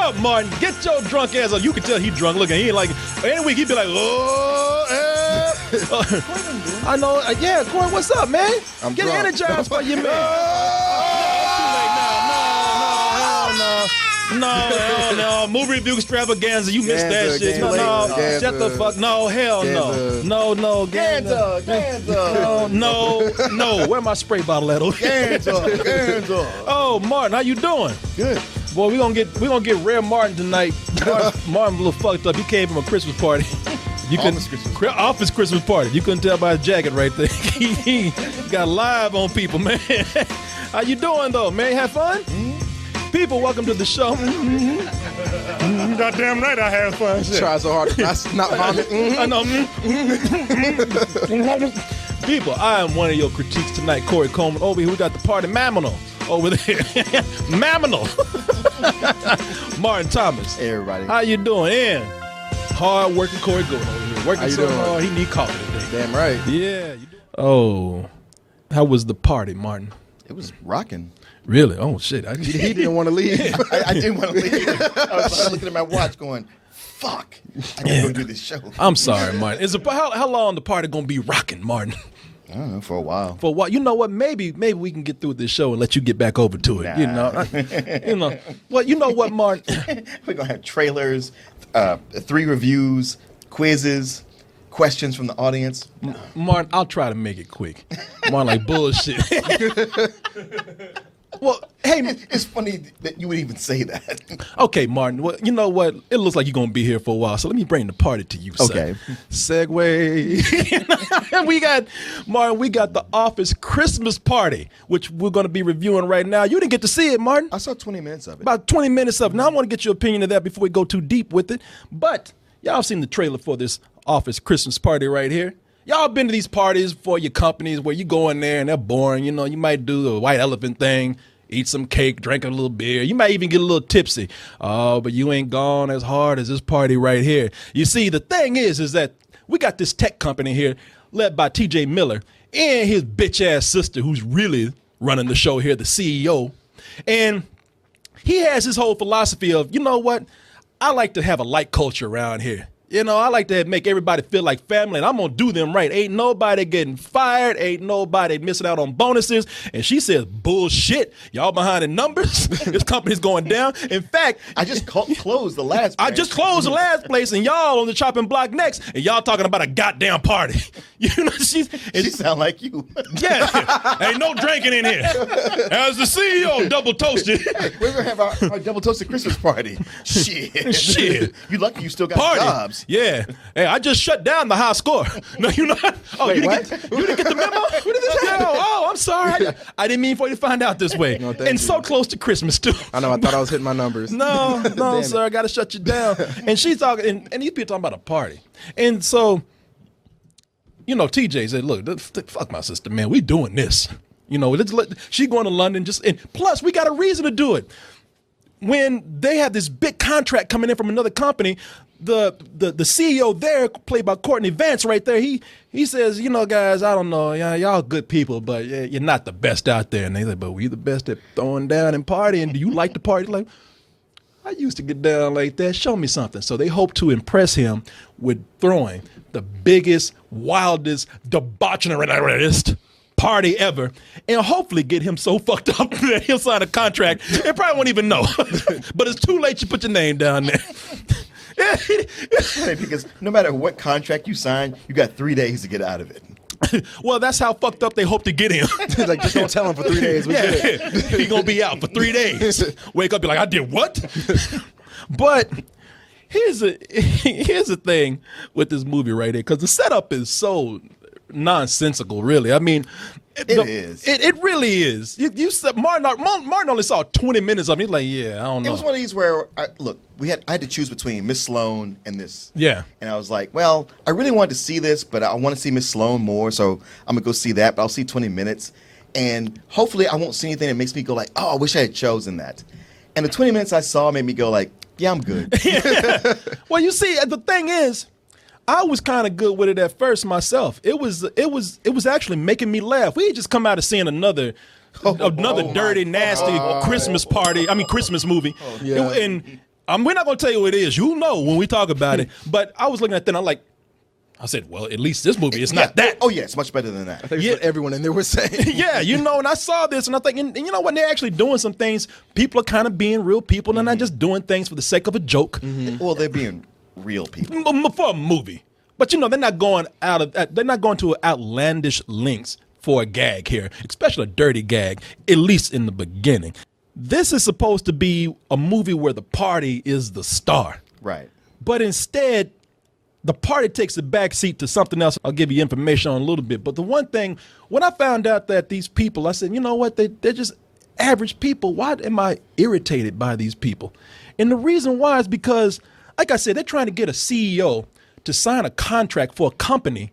up, Martin? Get your drunk ass up. You can tell he drunk looking. He ain't like, any week he'd be like, I know. Yeah, Korey, what's up, man? I'm Get drunk. energized for your man. No. Movie review extravaganza. You missed that shit. No. Shut the fuck. No, hell no. No. Ganza. No. Where my spray bottle at? Ganza. Oh, Martin, how you doing? Good. Boy, we gonna get rare Martin tonight. Martin a little fucked up. He came from a Christmas party. Office Christmas party. You couldn't tell by his jacket right there. he got live on people, man. How you doing though, man? Have fun? Mm-hmm. People, welcome to the show. Mm-hmm. Goddamn right, I have fun. Try so hard to not vomit. I know. People, I am one of your critiques tonight, Korey Coleman. Over here, we got the party Mammal over there. Mammal. Martin Thomas. Hey, everybody. How you doing? And hard working Korey Gold over here. Working so hard, he need coffee today. Damn right. Yeah. Oh, how was the party, Martin? It was rocking. Really? Oh, shit. He didn't want to leave. I didn't want to leave. I was looking at my watch going, fuck, I gotta go do this show. I'm sorry, Martin. How long the party gonna be rocking, Martin? I don't know, for a while. For what? You know what? Maybe we can get through this show and let you get back over to it. Nah. Well, you know what, Martin? We're gonna have trailers, 3 reviews, quizzes, questions from the audience. Martin, I'll try to make it quick. Martin, like bullshit. Well, hey, it's funny that you would even say that. Okay, Martin. Well, you know what? It looks like you're gonna be here for a while, so let me bring the party to you. Okay. Segue. We got the Office Christmas party, which we're gonna be reviewing right now. You didn't get to see it, Martin. I saw 20 minutes of it. About 20 minutes of it. Now I want to get your opinion of that before we go too deep with it. But y'all seen the trailer for this Office Christmas party right here. Y'all been to these parties for your companies where you go in there and they're boring. You know, you might do the white elephant thing, eat some cake, drink a little beer. You might even get a little tipsy. Oh, but you ain't gone as hard as this party right here. You see, the thing is that we got this tech company here led by TJ Miller and his bitch-ass sister who's really running the show here, the CEO. And he has his whole philosophy of, you know what, I like to have a light culture around here. You know, I like to make everybody feel like family, and I'm going to do them right. Ain't nobody getting fired. Ain't nobody missing out on bonuses. And she says, bullshit. Y'all behind the numbers. This company's going down. In fact, I just closed the last place. I just closed the last place, and y'all on the chopping block next, and y'all talking about a goddamn party. You know, she sound like you. Yeah. Ain't no drinking in here. As the CEO, double toasted. Hey, we're going to have our double toasted Christmas party. Shit. You lucky you still got jobs. Yeah. Hey, I just shut down the high score. No, you not. Oh, wait, you didn't get the memo? What did this happen? Oh, I'm sorry. I didn't mean for you to find out this way. No, and so close to Christmas, too. I know. I thought I was hitting my numbers. No, sir. I got to shut you down. And she's talking, and these people talking about a party. And so, you know, TJ said, look, fuck my sister, man. We doing this. You know, she going to London. And plus, we got a reason to do it. When they have this big contract coming in from another company, the CEO there, played by Courtney Vance right there, he says, you know, guys, I don't know, y'all good people, but you're not the best out there. And they say, but we the best at throwing down and partying. Do you like to party? Like, I used to get down like that. Show me something. So they hope to impress him with throwing the biggest, wildest, debaucherist party ever, and hopefully get him so fucked up that he'll sign a contract and probably won't even know. But it's too late. You put your name down there. Because no matter what contract you sign, you got 3 days to get out of it. Well, that's how fucked up they hope to get him. Like, just don't tell him for 3 days. He gonna be out for 3 days. Wake up, be like, I did what? But here's the thing with this movie right here, because the setup is so nonsensical, really. I mean, it really is. You said Martin only saw 20 minutes of it. He's like, yeah, I don't know. It was one of these where I had to choose between Miss Sloan and this. Yeah. And I was like, well, I really wanted to see this, but I want to see Miss Sloan more, so I'm gonna go see that. But I'll see 20 minutes, and hopefully I won't see anything that makes me go like, oh, I wish I had chosen that. And the 20 minutes I saw made me go like, yeah, I'm good. Well, you see, the thing is, I was kind of good with it at first myself. It was actually making me laugh. We had just come out of seeing another dirty, nasty Christmas movie. Yeah. We're not going to tell you what it is. You know when we talk about it. But I was looking at that, and I said, well, at least this movie is not that. Oh, yeah, it's much better than that. I think that's what everyone in there was saying. Yeah, you know, and I saw this, and I think, and you know, when they're actually doing some things, people are kind of being real people, and not just doing things for the sake of a joke. Well, they're being real people. For a movie. But, you know, they're not going to outlandish lengths for a gag here, especially a dirty gag, at least in the beginning. This is supposed to be a movie where the party is the star. Right. But instead, the party takes a back seat to something else I'll give you information on in a little bit. But the one thing, when I found out that these people, I said, you know what, they're just average people. Why am I irritated by these people? And the reason why is because, like I said, they're trying to get a CEO to sign a contract for a company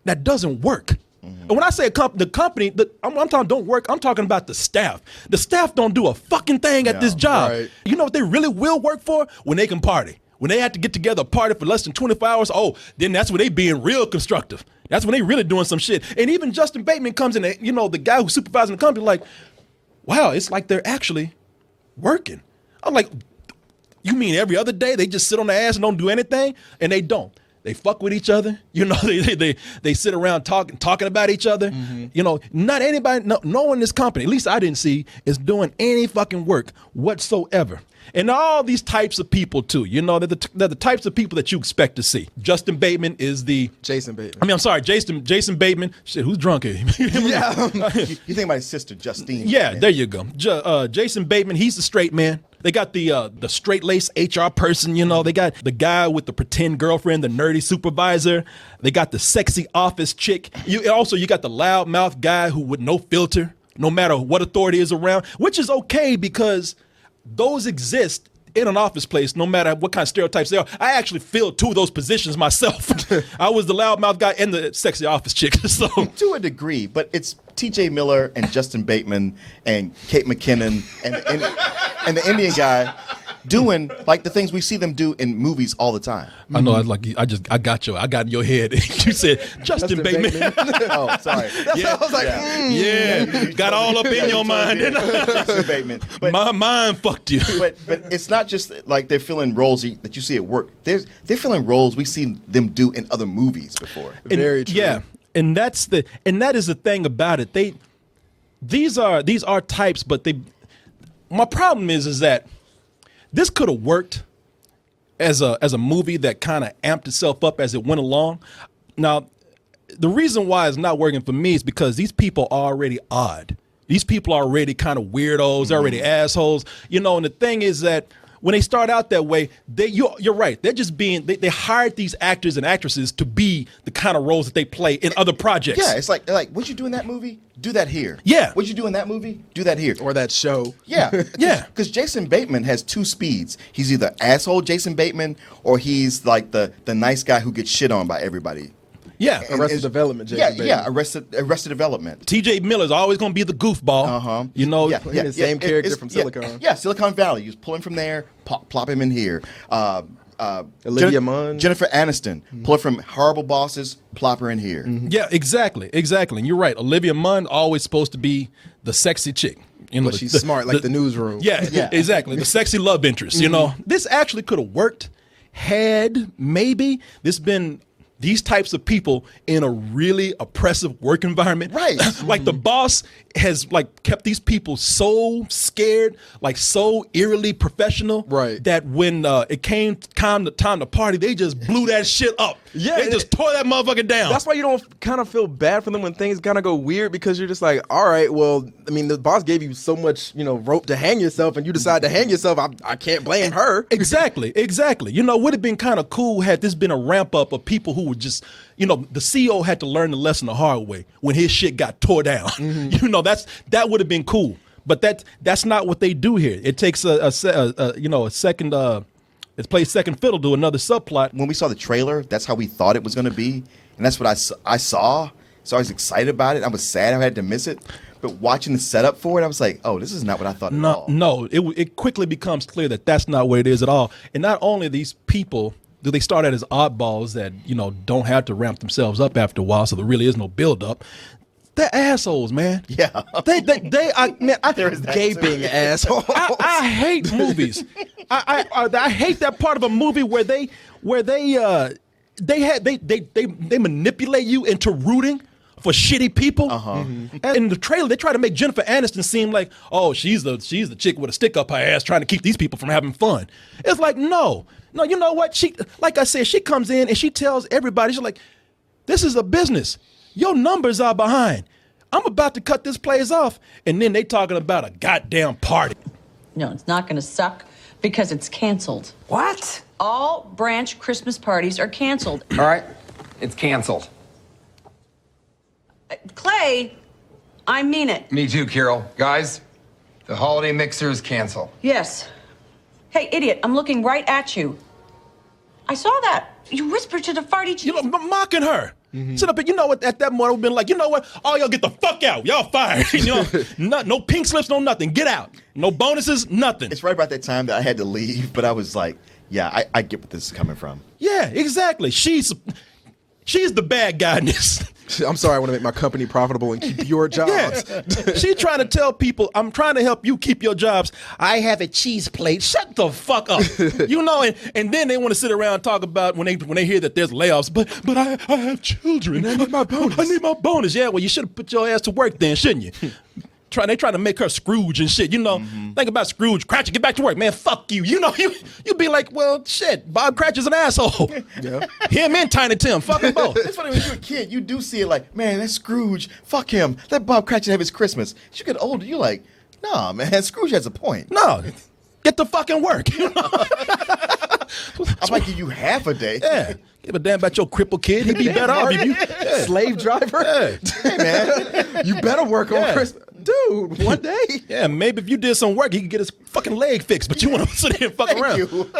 that doesn't work. And when I say the company, I'm talking don't work, I'm talking about the staff. The staff don't do a fucking thing at this job. Right. You know what they really will work for? When they can party. When they have to get together a party for less than 24 hours, then that's when they being real constructive. That's when they really doing some shit. And even Justin Bateman comes in, and, you know, the guy who's supervising the company, like, wow, it's like they're actually working. I'm like, you mean every other day they just sit on their ass and don't do anything? And they don't. They fuck with each other. You know, they sit around talking about each other. You know, not anybody, no one in this company, at least I didn't see, is doing any fucking work whatsoever. And all these types of people too, you know, they're the types of people that you expect to see. Justin Bateman is the Jason Bateman. I mean, I'm sorry, Jason Bateman. Shit, who's drunk here? Yeah. You think about his sister, Justine. Yeah, Bateman. there you go. Jason Bateman, he's the straight man. They got the straight lace HR person, you know. They got the guy with the pretend girlfriend, the nerdy supervisor. They got the sexy office chick. You got the loudmouth guy who with no filter, no matter what authority is around, which is okay because those exist in an office place, no matter what kind of stereotypes they are. I actually filled two of those positions myself. I was the loudmouth guy and the sexy office chick. So to a degree, but it's T.J. Miller and Justin Bateman and Kate McKinnon and the Indian guy doing like the things we see them do in movies all the time. I know. I got in your head. You said Justin Bateman. Oh, sorry. I was like, yeah, got all up in your mind. Justin Bateman. But, my mind fucked you. But it's not just like they're filling roles that you see at work. They're filling roles we see them do in other movies before. very true. Yeah, and that is the thing about it. These are types, but my problem is that this could have worked as a movie that kind of amped itself up as it went along. Now, the reason why it's not working for me is because these people are already odd. These people are already kind of weirdos. They're already assholes. You know, and the thing is that when they start out that way, you're right. They're just they hired these actors and actresses to be the kind of roles that they play in other projects. Yeah, it's like what you do in that movie, do that here. Yeah. What you do in that movie, do that here. Or that show. Yeah. Yeah. Because Jason Bateman has two speeds. He's either asshole Jason Bateman or he's like the nice guy who gets shit on by everybody. Yeah. Arrested Development, Jason Bateman. Yeah, Arrested Development. T.J. Miller's always going to be the goofball. Uh-huh. You know, Playing the same character from Silicon. Yeah, Silicon Valley. You just pull him from there, plop him in here. Olivia Munn. Jennifer Aniston. Pull her from Horrible Bosses, plop her in here. Yeah, exactly. And you're right. Olivia Munn always supposed to be the sexy chick. You know, But she's smart, like the newsroom. Yeah, exactly. The sexy love interest. You know, this actually could have worked had maybe this been these types of people in a really oppressive work environment. Right. Like the boss has like kept these people so scared, like so eerily professional. Right. That when it came time to party, they just blew that shit up. Yeah, They just tore that motherfucker down. That's why you don't kind of feel bad for them when things kind of go weird, because you're just like, all right, well, I mean, the boss gave you so much, rope to hang yourself, and you decide to hang yourself. I can't blame her. Exactly. You know, would have been kind of cool had this been a ramp up of people who would just, the CEO had to learn the lesson the hard way when his shit got tore down. That would have been cool. But that's not what they do here. It takes a second. It plays second fiddle to another subplot. When we saw the trailer, that's how we thought it was going to be. And that's what I saw. So I was excited about it. I was sad I had to miss it. But watching the setup for it, I was like, oh, this is not what I thought at all. No, it quickly becomes clear that that's not what it is at all. And not only these people, do they start out as oddballs that, don't have to ramp themselves up after a while, so there really is no build-up. They're assholes, man. Yeah. There is that Gaping asshole. I hate movies. I hate that part of a movie where they manipulate you into rooting for shitty people. And in the trailer, they try to make Jennifer Aniston seem like, oh, she's the chick with a stick up her ass trying to keep these people from having fun. It's like, no, you know what? She, like I said, she comes in and she tells everybody, she's like, this is a business. Your numbers are behind. I'm about to cut this place off. And then they talking about a goddamn party. No, it's not going to suck because it's canceled. What? All branch Christmas parties are canceled. All right, it's canceled. Clay, I mean it. Me too, Carol. Guys, the holiday mixer is canceled. Yes. Hey, idiot, I'm looking right at you. I saw that. You whispered to the farty cheese. You know, mocking her. Sit up and you know what? At that moment, we've been like, you know what? All y'all get the fuck out. Y'all fired. You know, no pink slips, no nothing. Get out. No bonuses, nothing. It's right about that time that I had to leave, but I was like, yeah, I get where this is coming from. Yeah, exactly. She's the bad guy in this. I'm sorry, I want to make my company profitable and keep your jobs. Yes. She's trying to tell people, I'm trying to help you keep your jobs. I have a cheese plate. Shut the fuck up. You know, and then they want to sit around and talk about when they hear that there's layoffs, but I have children. I need my bonus. I need my bonus. Yeah, well, you should have put your ass to work then, shouldn't you? They trying to make her Scrooge and shit. You know, think about Scrooge. Cratchit, get back to work, man. Fuck you. You know, you be like, well, shit. Bob Cratchit's an asshole. Yeah. Him and Tiny Tim. Fuck them both. It's funny when you're a kid, you do see it like, man, that's Scrooge. Fuck him. Let Bob Cratchit have his Christmas. As you get older, you're like, nah, man, Scrooge has a point. No, get to fucking work. You know? I might give you half a day. Yeah. Give a damn about your crippled kid. He'd be better off if you Slave driver? Yeah. Hey, man. You better work on Christmas. Dude, one day. Yeah, maybe if you did some work, he could get his fucking leg fixed, but you want to sit here and fuck around. You.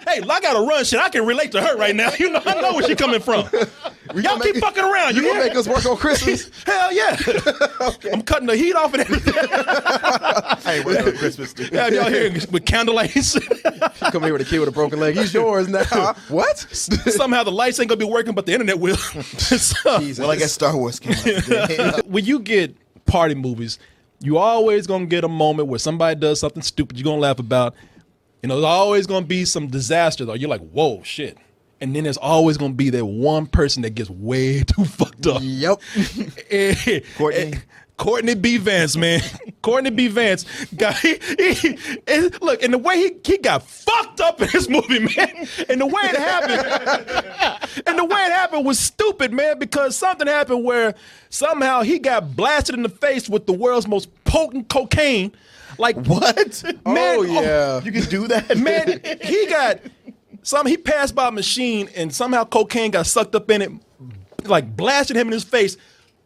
Hey, I gotta run shit. I can relate to her right now. You know, I know where she coming from. Y'all keep fucking around. You gonna make us work on Christmas? Hell yeah. Okay. I'm cutting the heat off and everything. I ain't working on Christmas, dude. Yeah, y'all here with candlelight. Come here with a kid with a broken leg. He's yours now. What? Somehow the lights ain't gonna be working, but the internet will. So, Well, I guess Star Wars came out today. when you get party movies, you always gonna get a moment where somebody does something stupid you're gonna laugh about. You know, there's always gonna be some disaster though. You're like, whoa, shit. And then there's always gonna be that one person that gets way too fucked up. Yep. Courtney B. Vance, man. Courtney B. Vance. Look, and the way he got fucked up in this movie, man. And the way it happened was stupid, man, because something happened where somehow he got blasted in the face with the world's most potent cocaine. Like What? Man, Oh, yeah. You can do that? man, he passed by a machine and somehow cocaine got sucked up in it, like blasted him in his face.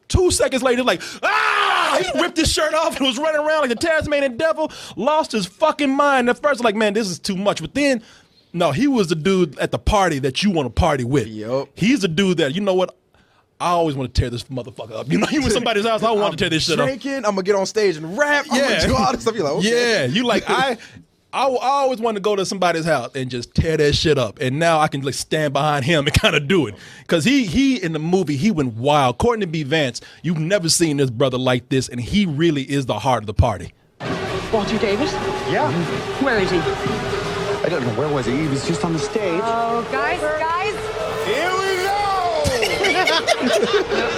2 seconds later, like, he ripped his shirt off and was running around like the Tasmanian devil, lost his fucking mind. At first, like, man, this is too much. But then, no, he was the dude at the party that you want to party with. Yep. He's the dude that, you know what? I always want to tear this motherfucker up. You know, you in somebody's house, I want to tear this shit up. Drinking, I'm gonna get on stage and rap. I'm gonna do all this stuff. You're like, okay. Yeah, you like, I always want to go to somebody's house and just tear that shit up. And now I can like stand behind him and kind of do it. Because he in the movie, he went wild. Courtney B. Vance, you've never seen this brother like this, and he really is the heart of the party. Walter Davis? Yeah. Where is he? I don't know. Where was he? He was just on the stage. Oh, guys. Here we go!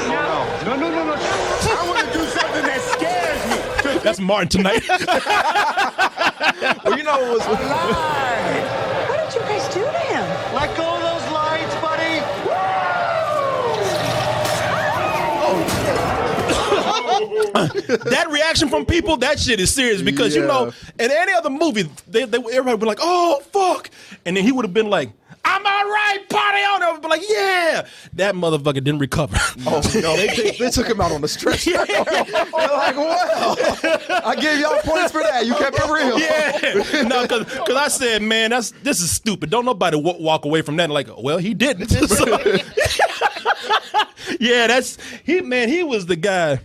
No. I want to do something that scares me. That's Martin tonight. Well, you know what was What did you guys do to him? Let go of those lights, buddy. That reaction from people, that shit is serious because, you know, in any other movie, everybody would be like, oh, fuck. And then he would have been like, I'm all right, party on. Everybody be like, yeah. That motherfucker didn't recover. Oh, no, they took him out on the stretcher. They're like, well, I gave y'all points for that. You kept it real. Yeah. No, because I said, man, this is stupid. Don't nobody walk away from that like, well, he didn't. So, yeah, he was the guy.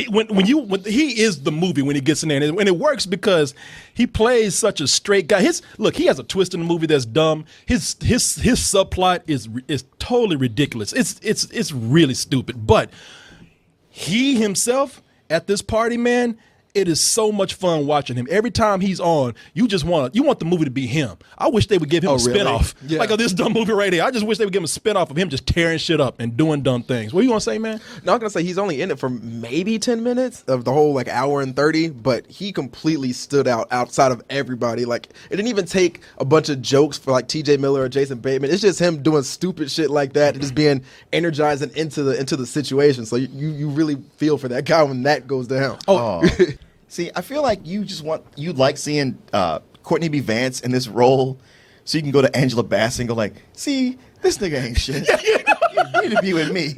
when he is the movie when he gets in there, and it works because he plays such a straight guy. He has a twist in the movie that's dumb. His subplot is totally ridiculous. It's really stupid. But he himself at this party, man. It is so much fun watching him. Every time he's on, you want the movie to be him. I wish they would give him a spinoff. Yeah. Like of this dumb movie right here. I just wish they would give him a spinoff of him just tearing shit up and doing dumb things. What are you gonna say, man? No, I'm gonna say he's only in it for maybe 10 minutes of the whole like hour and 30, but he completely stood out outside of everybody. Like it didn't even take a bunch of jokes for like T.J. Miller or Jason Bateman. It's just him doing stupid shit like that and just being energized and into the situation. So you really feel for that guy when that goes down. Oh. See, I feel like you like seeing Courtney B. Vance in this role, so you can go to Angela Bassett and go like, see, this nigga ain't shit. You need to be with me.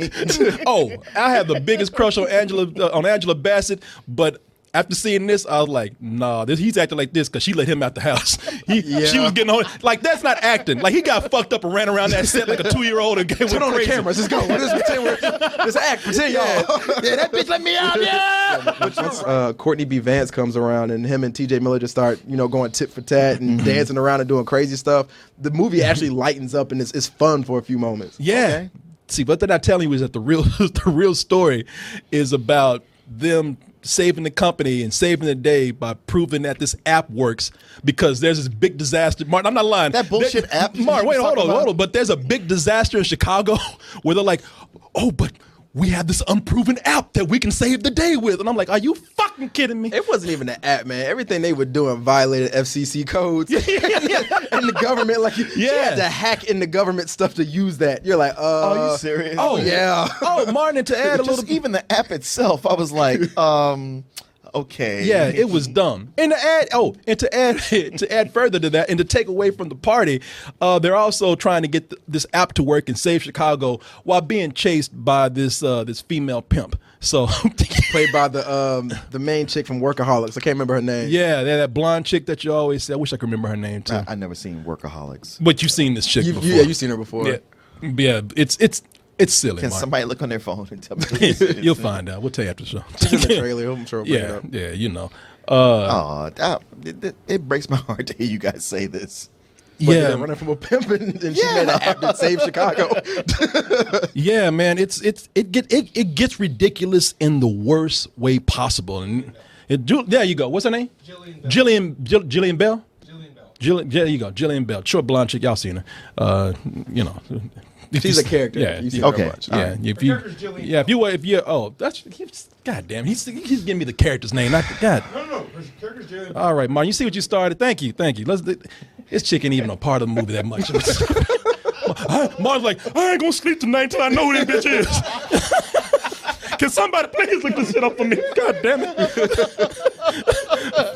I have the biggest crush on Angela Bassett, but after seeing this, I was like, nah, he's acting like this because she let him out the house. She was getting on. Like, that's not acting. Like, he got fucked up and ran around that set like a 2-year-old and Turn on crazy. the cameras. Let's go. Let's act. Pretend y'all. Yeah, that bitch let me out. Yeah. Once Courtney B. Vance comes around and him and T.J. Miller just start, going tit for tat and dancing around and doing crazy stuff, the movie actually lightens up and it's fun for a few moments. Yeah. Okay. See, what they're not telling you is that the real story is about them saving the company and saving the day by proving that this app works because there's this big disaster. Martin, I'm not lying. That bullshit app. Martin, wait, hold on. But there's a big disaster in Chicago where they're like, oh, but we have this unproven app that we can save the day with. And I'm like, are you fucking kidding me? It wasn't even an app, man. Everything they were doing violated FCC codes. And the government, like, you had to hack in the government stuff to use that. You're like, Are you serious? Oh, yeah. Oh, Martin, and to add a little, even the app itself, I was like, okay. yeah, it was dumb. And to add further to that, and to take away from the party, they're also trying to get this app to work and save Chicago while being chased by this female pimp. So played by the main chick from Workaholics. I can't remember her name. Yeah, that blonde chick that you always say. I wish I could remember her name too. I never seen Workaholics. But you've seen this chick before. Yeah, you've seen her before. Yeah, it's silly. Can Mark. somebody look on their phone and tell me? You'll find out. We'll tell you after the show. She's in the trailer. I'm sure we'll bring it up. It breaks my heart to hear you guys say this. They're running from a pimp and she made an app that saved Chicago. Yeah, man, it gets ridiculous in the worst way possible. And there you go. What's her name? Jillian Bell. There you go, Jillian Bell, short blonde chick. Y'all seen her? She's a character. Yeah. You see her Okay. much. Yeah. Goddamn, he's giving me the character's name. Not the God. No, her character's Jalen. All right, Martin, you see what you started. Thank you. This chick ain't even a part of the movie that much. Martin's like, I ain't gonna sleep tonight until I know who this bitch is. Can somebody please look this shit up for me? God damn it.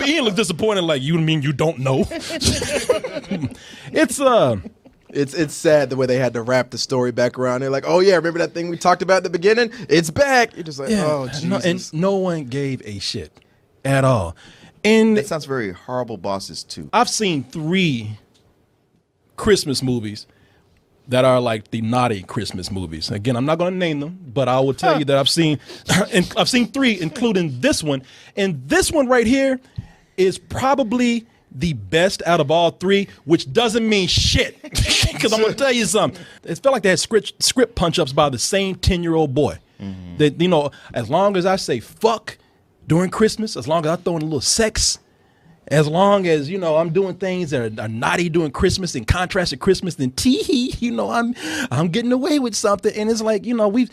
Ian looks disappointed. Like, you mean you don't know? It's sad the way they had to wrap the story back around. They're like, oh yeah, remember that thing we talked about at the beginning? It's back. You're just like, oh Jesus. And no one gave a shit at all. And That sounds very Horrible Bosses too. I've seen 3 Christmas movies that are like the naughty Christmas movies. Again, I'm not going to name them, but I will tell you that I've seen 3, including this one. And this one right here is probably the best out of all 3, which doesn't mean shit. Because I'm going to tell you something. It felt like they had script punch-ups by the same 10-year-old boy. Mm-hmm. That, as long as I say fuck during Christmas, as long as I throw in a little sex, as long as, I'm doing things that are naughty during Christmas in contrast to Christmas, then I'm getting away with something. And it's like, we've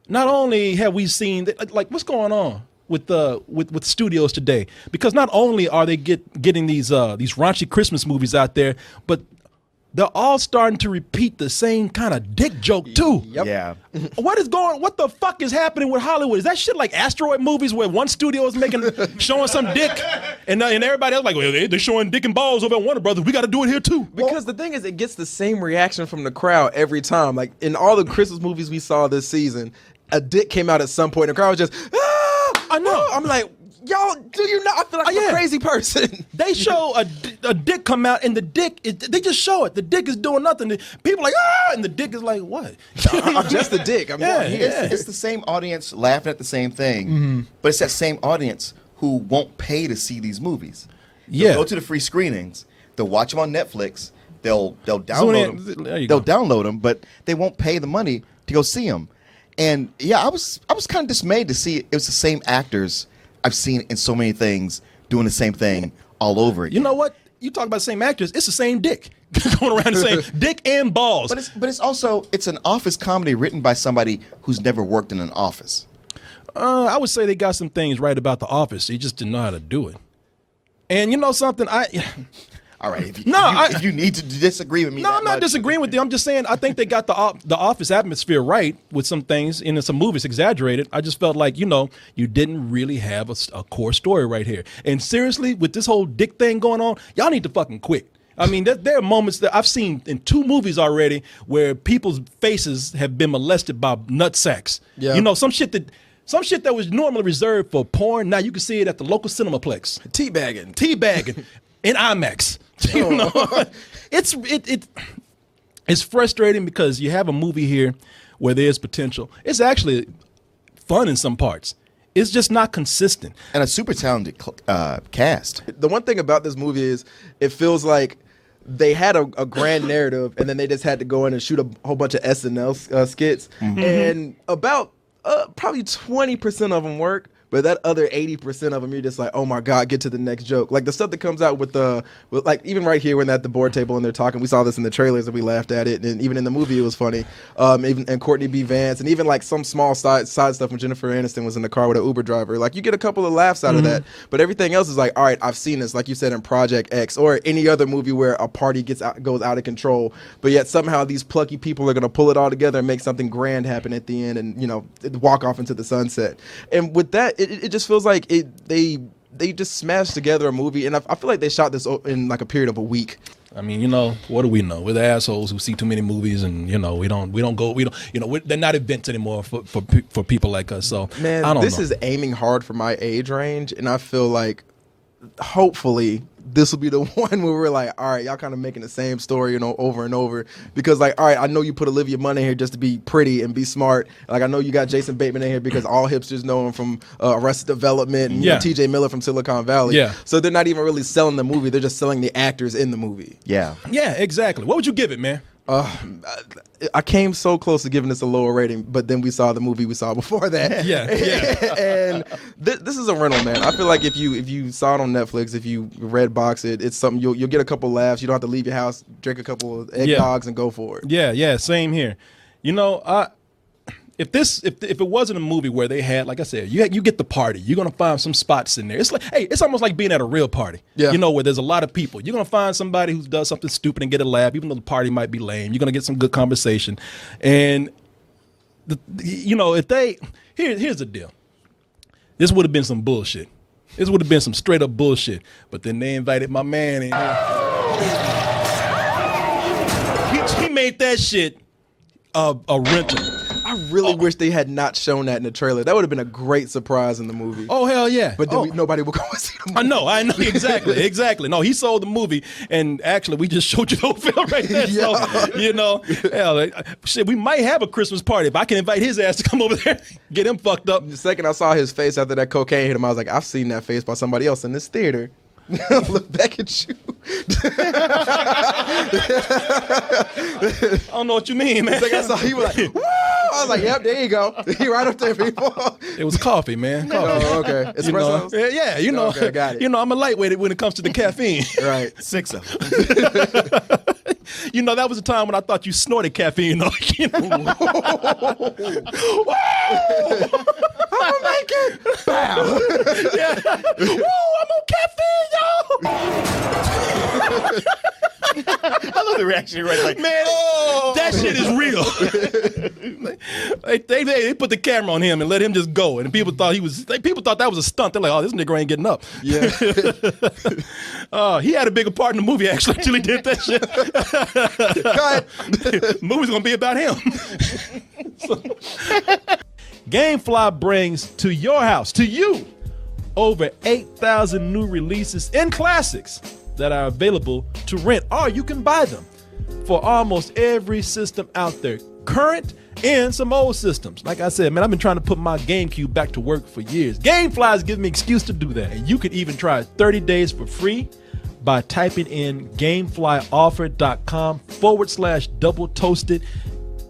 not only have we seen like what's going on with studios today, because not only are they getting these raunchy Christmas movies out there, but they're all starting to repeat the same kind of dick joke too. Yep. Yeah. What the fuck is happening with Hollywood? Is that shit like asteroid movies where one studio is showing some dick and everybody else like, well, they're showing dick and balls over at Warner Brothers. We got to do it here too. Because the thing is, it gets the same reaction from the crowd every time. Like in all the Christmas movies we saw this season, a dick came out at some point and the crowd was just, I know. I'm like, Y'all, do you not? I feel like I'm a crazy person. They show a dick come out, and the dick, they just show it. The dick is doing nothing. People like, ah, and the dick is like, what? I'm just a dick. I'm not here. It's the same audience laughing at the same thing, but it's that same audience who won't pay to see these movies. They'll go to the free screenings. They'll watch them on Netflix. They'll download them. They'll download them, but they won't pay the money to go see them. And yeah, I was kind of dismayed to see it was the same actors I've seen in so many things doing the same thing all over again. You know what? You talk about the same actors. It's the same dick going around the same dick and balls. But it's also an office comedy written by somebody who's never worked in an office. I would say they got some things right about The Office. They just didn't know how to do it. And you know something? All right. If you need to disagree with me, no, I'm not disagreeing with you. I'm just saying I think they got the Office atmosphere right with some things, and in some movies exaggerated. I just felt like, you didn't really have a core story right here. And seriously, with this whole dick thing going on, y'all need to fucking quit. I mean, there are moments that I've seen in 2 movies already where people's faces have been molested by nut sacks. Yeah. Some shit that was normally reserved for porn, now you can see it at the local cinemaplex. Teabagging in IMAX. It's frustrating because you have a movie here where there's potential. It's actually fun in some parts. It's just not consistent. And a super talented cast. The one thing about this movie is it feels like they had a grand narrative, and then they just had to go in and shoot a whole bunch of SNL skits, and about probably 20% of them work, but that other 80% of them, you're just like, oh my God, get to the next joke. Like the stuff that comes out with like even right here when they're at the board table and they're talking, we saw this in the trailers and we laughed at it, and even in the movie it was funny. And Courtney B. Vance, and even like some small side stuff when Jennifer Aniston was in the car with an Uber driver. Like you get a couple of laughs out of that, but everything else is like, all right, I've seen this, like you said in Project X or any other movie where a party goes out of control, but yet somehow these plucky people are going to pull it all together and make something grand happen at the end, and walk off into the sunset. And with that, it just feels like they just smashed together a movie, and I feel like they shot this in like a period of a week. I mean, what do we know? We're the assholes who see too many movies, and they're not events anymore for people like us. So man, I don't know. This is aiming hard for my age range, and I feel like hopefully this will be the one where we're like, all right, y'all kind of making the same story, over and over. Because like, all right, I know you put Olivia Munn in here just to be pretty and be smart. Like I know you got Jason Bateman in here because all hipsters know him from Arrested Development and TJ Miller from Silicon Valley. Yeah. So they're not even really selling the movie; they're just selling the actors in the movie. Yeah. Yeah, exactly. What would you give it, man? I came so close to giving this a lower rating, but then we saw the movie we saw before that. Yeah. And this is a rental, man. I feel like if you saw it on Netflix, if you red box it, it's something you'll get a couple laughs. You don't have to leave your house, drink a couple of eggnogs, and go for it. Yeah. Same here. If it wasn't a movie where they had, like I said, you get the party, you're gonna find some spots in there. It's like, hey, it's almost like being at a real party. Yeah. Where there's a lot of people. You're gonna find somebody who does something stupid and get a laugh, even though the party might be lame. You're gonna get some good conversation. And here's the deal. This would have been some bullshit. This would have been some straight up bullshit. But then they invited my man in here. He made that shit a rental. I really wish they had not shown that in the trailer. That would have been a great surprise in the movie. Oh, hell yeah. But then nobody would go and see the movie. I know. Exactly. No, he sold the movie, and actually, we just showed you the whole film right there. So, shit, we might have a Christmas party if I can invite his ass to come over there, get him fucked up. The second I saw his face after that cocaine hit him, I was like, I've seen that face by somebody else in this theater. Look back at you. I don't know what you mean, man. Like I saw, he was like, woo! I was like, yep, there you go. He right up there, people. It was coffee, man. Coffee. Oh, okay. Espresso? Yeah, okay, got it. I'm a lightweight when it comes to the caffeine. Right. 6 of them. That was a time when I thought you snorted caffeine, though. I'm gonna make it. Bow. Yeah. Woo, I'm on caffeine, y'all. I love the reaction right like, man, that shit is real. they put the camera on him and let him just go, and people thought that was a stunt. They're like, oh, this nigga ain't getting up. Yeah. He had a bigger part in the movie actually until he did that shit. The movie's gonna be about him. Gamefly brings to your house, to you, over 8,000 new releases and classics that are available to rent, or you can buy them for almost every system out there, current and some old systems. Like I said, man, I've been trying to put my GameCube back to work for years. GameFly's giving me an excuse to do that. And you can even try 30 days for free by typing in gameflyoffer.com/double toasted.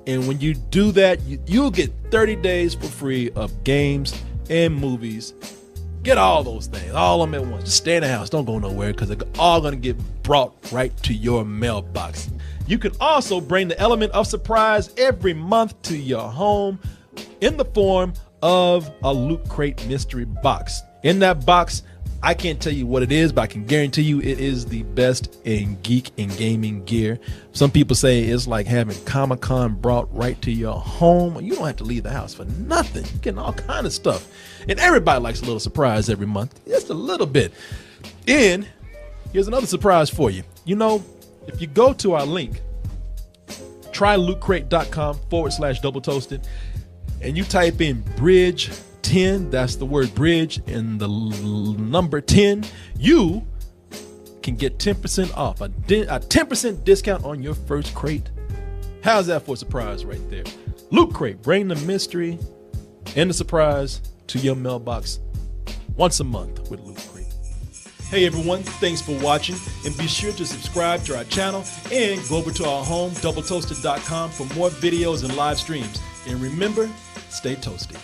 And when you do that, you'll get 30 days for free of games and movies. Get all those things, all of them at once. Just stay in the house. Don't go nowhere, because they're all going to get brought right to your mailbox. You can also bring the element of surprise every month to your home in the form of a Loot Crate mystery box. In that box, I can't tell you what it is, but I can guarantee you it is the best in geek and gaming gear. Some people say it's like having Comic-Con brought right to your home. You don't have to leave the house for nothing. You're getting all kind of stuff. And everybody likes a little surprise every month, just a little bit. And here's another surprise for you. You know, if you go to our link, trylootcrate.com/double toasted, and you type in bridge 10, that's the word bridge and the number 10, you can get 10% off, a 10% discount on your first crate. How's that for a surprise right there? Loot Crate, bring the mystery and the surprise to your mailbox once a month with Loot Crate. Hey everyone, thanks for watching, and be sure to subscribe to our channel and go over to our home, doubletoasted.com, for more videos and live streams. And remember, stay toasty.